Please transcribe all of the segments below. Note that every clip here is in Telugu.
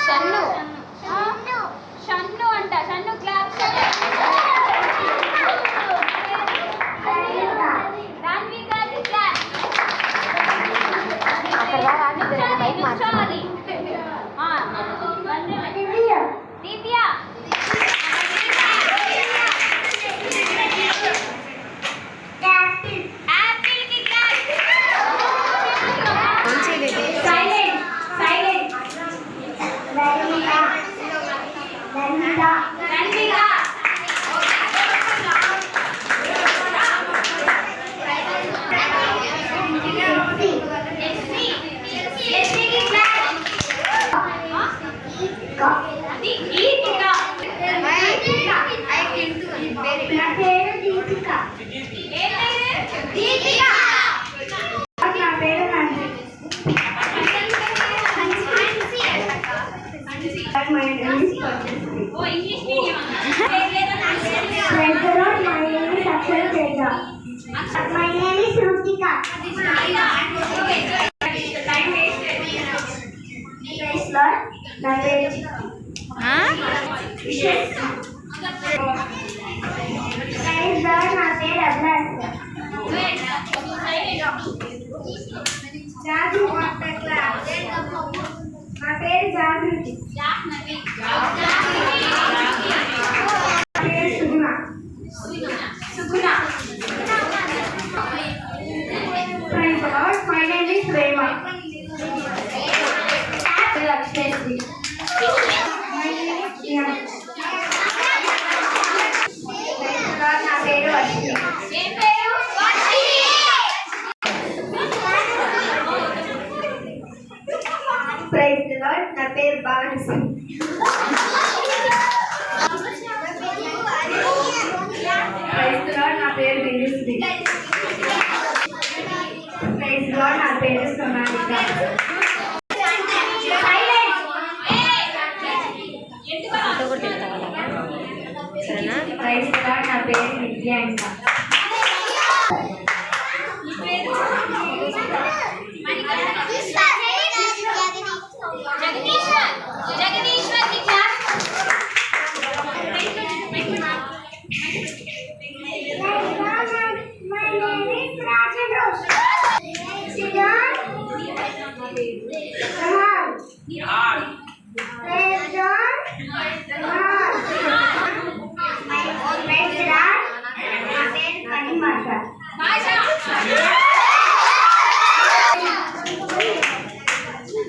షన్ను షన్ను అంట Shannu clap Divya My name is Rutika. Praise Lord. నా పేరు ప్రైజ్ లార్డ్. నా పేరు అభిలాష్. నా పేరు జాగృతి. Praise the Lord. My name is Prema. Lakshmi. My name is Priya. Praise the Lord. నా పేరు వర్షిణి. ఏం పేరు? వర్షిణి. Praise the Lord. నా పేరు Bhavani Singh. Praise the Lord. నా పేరు బిందుశ్రీ. Praise the Lord. నా పేరు సమానిక. Praise the Lord. నా పేరు నిత్యాంక. జగదీశ్వర్ కి class My name is Rajan. Siddhan. Rahan. Praise God. Rahan. Praise God. నా పేరు కనిమాష.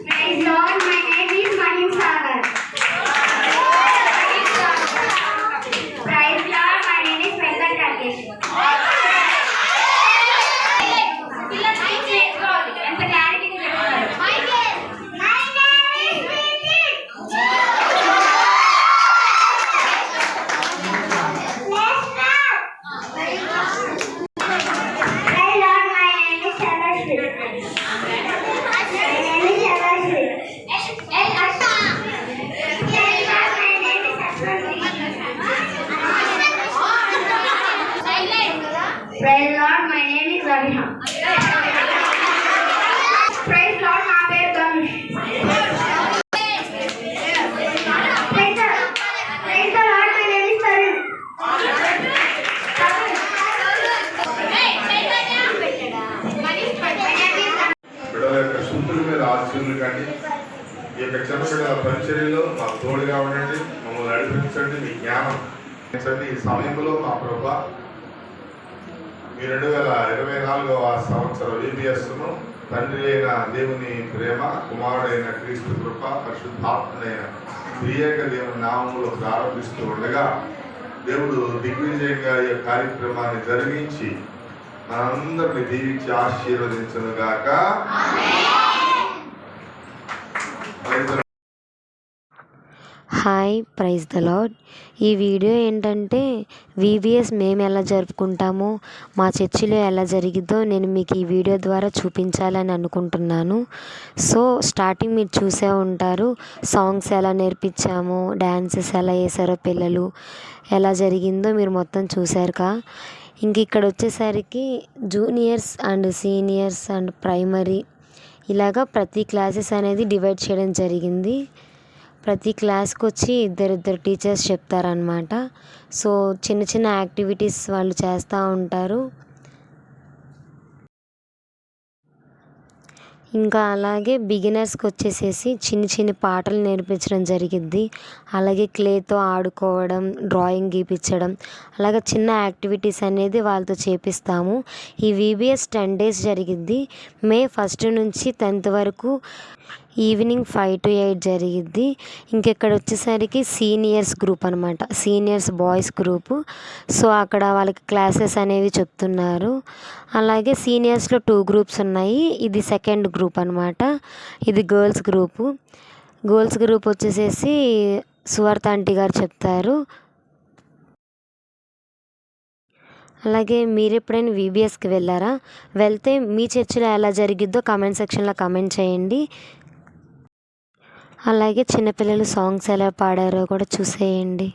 Praise Lord. My name is Mahim Sagar. Praise Lord. My name is Venkat Rakesh. ఎంత క్లారిటీగా చెప్తారు. Praise Lord, my name is Raviha. Praise Lord, నా పేరు Dhanush. Praise the Lord, my name is Tarun. బిడ్డల యొక్క శుద్ధుల మీద ఆశీర్లు కానీ ఈ యొక్క చిన్న బిడ్డల పరిచర్యలో మాకు తోడుగా ఉండండి, మమ్మల్ని నడిపించండి, మీ జ్ఞానం ఈ సమయంలో మా ప్రభా ఈ 2024వ సంవత్సరం VBSను తండ్రి అయిన దేవుని ప్రేమ, కుమారుడైన క్రీస్తు కృప, పరిశుద్ధాత్మనైన ప్రియేక దేవుని నామములో ప్రారంభిస్తూ ఉండగా దేవుడు దిగ్విజయంగా ఈ కార్యక్రమాన్ని జరిగించి మనందరిని దీవించి ఆశీర్వదించును గాక. Hi, praise the lord. ఈ వీడియో ఏంటంటే VBS మేము ఎలా జరుపుకుంటామో, మా చర్చిలో ఎలా జరిగిద్దో నేను మీకు ఈ వీడియో ద్వారా చూపించాలని అనుకుంటున్నాను. సో స్టార్టింగ్ మీరు చూసే ఉంటారు, సాంగ్స్ ఎలా నేర్పించామో, డ్యాన్సెస్ ఎలా వేసారో, పిల్లలు ఎలా జరిగిందో మీరు మొత్తం చూసారుగా. ఇంక ఇక్కడ వచ్చేసరికి juniors and seniors and primary ఇలాగా ప్రతి క్లాసెస్ అనేది డివైడ్ చేయడం జరిగింది. ప్రతి క్లాస్కి వచ్చి ఇద్దరిద్దరు టీచర్స్ చెప్తారనమాట. సో చిన్న చిన్న యాక్టివిటీస్ వాళ్ళు చేస్తూ ఉంటారు. ఇంకా అలాగే బిగినర్స్కి వచ్చేసేసి చిన్ని పాటలు నేర్పించడం జరిగిద్ది. అలాగే క్లేతో ఆడుకోవడం, డ్రాయింగ్ గీపించడం, అలాగే చిన్న యాక్టివిటీస్ అనేది వాళ్ళతో చేపిస్తాము. ఈ VBS 10 days జరిగిద్ది. మే 1 నుంచి 10th వరకు ఈవినింగ్ 5 to 8 జరిగిద్ది. ఇంకెక్కడ వచ్చేసరికి సీనియర్స్ గ్రూప్ అనమాట, సీనియర్స్ బాయ్స్ గ్రూపు. సో అక్కడ వాళ్ళకి క్లాసెస్ అనేవి చెప్తున్నారు. అలాగే సీనియర్స్లో 2 గ్రూప్స్ ఉన్నాయి. ఇది సెకండ్ గ్రూప్ అనమాట. ఇది గర్ల్స్ గ్రూపు. గర్ల్స్ గ్రూప్ వచ్చేసేసి సువర్త ఆంటీ గారు చెప్తారు. అలాగే మీరు ఎప్పుడైనా VBSకి వెళ్ళారా? వెళ్తే మీ చర్చిలో ఎలా జరిగిద్దో కామెంట్ సెక్షన్లో కామెంట్ చేయండి. అలాగే చిన్నపిల్లలు సాంగ్స్ ఎలా పాడారో కూడా చూసేయండి.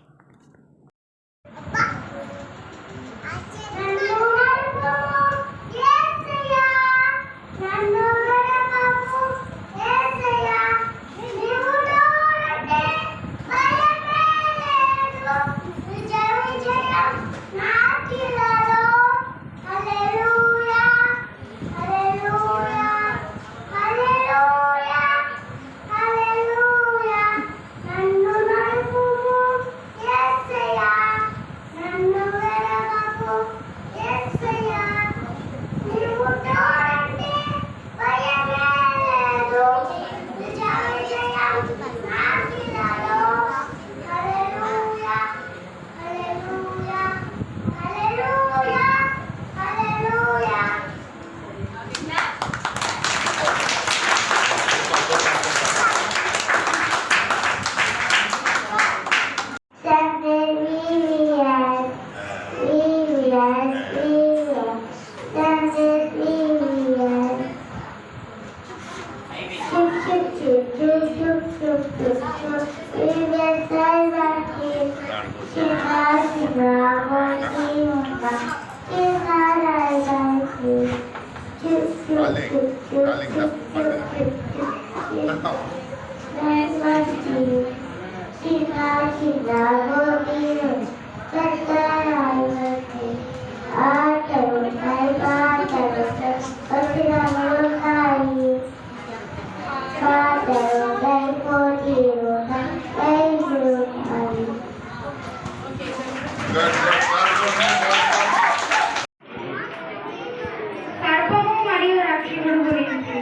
సర్పము మరియు రక్షకుడు గురించి.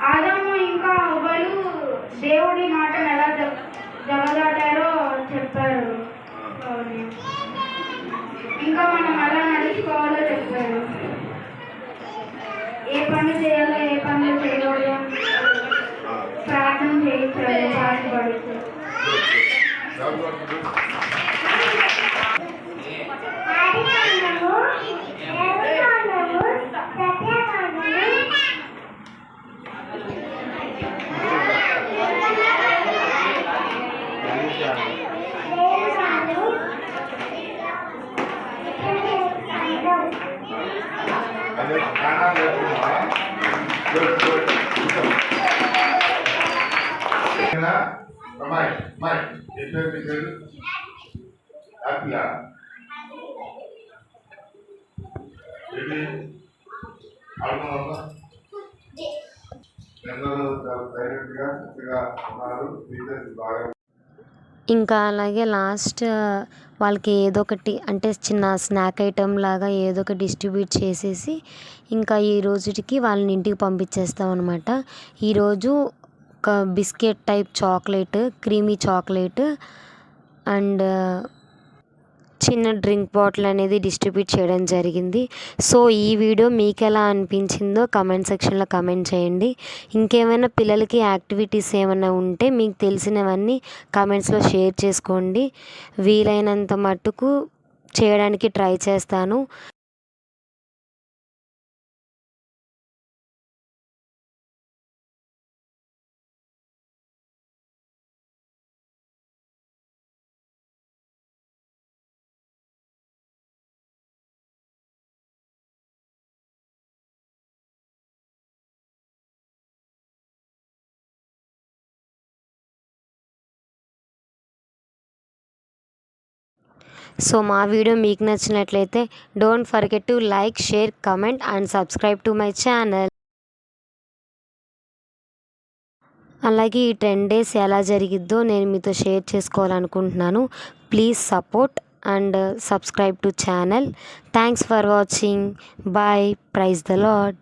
ఆదాము ఇంకా హవ్వలు దేవుడి మాటను ఎలా జగదాటారో చెప్పారు. ఇంకా మనం ఎలా నడుచుకోవాలో చెప్పారు. ఏ పనులు చేయాలో ఏ పనులు చేయకూడదు ప్రార్థన చేయించారు, పాటుపడుతూ. ఇంకా అలాగే లాస్ట్ వాళ్ళకి ఏదో ఒకటి అంటే చిన్న స్నాక్ ఐటెం లాగా ఏదో ఒకటి డిస్ట్రిబ్యూట్ చేసేసి ఇంకా ఈ రోజుకి వాళ్ళని ఇంటికి పంపించేస్తాం అనమాట. ఈరోజు ఒక biscuit type chocolate, creamy chocolate and చిన్న డ్రింక్ బాటిల్ అనేది డిస్ట్రిబ్యూట్ చేయడం జరిగింది. సో ఈ వీడియో మీకు ఎలా అనిపించిందో కామెంట్ సెక్షన్లో కామెంట్ చేయండి. ఇంకేమైనా పిల్లలకి యాక్టివిటీస్ ఏమైనా ఉంటే మీకు తెలిసినవన్నీ కామెంట్స్లో షేర్ చేసుకోండి. వీలైనంత మట్టుకు చేయడానికి ట్రై చేస్తాను. సో మా వీడియో మీకు నచ్చినట్లయితే don't forget to like, share, comment and subscribe to my channel. అలాగే ఈ 10 days ఎలా జరిగిద్దో నేను మీతో షేర్ చేసుకోవాలనుకుంటున్నాను. Please support and subscribe to channel. Thanks for watching. Bye. Praise the lord.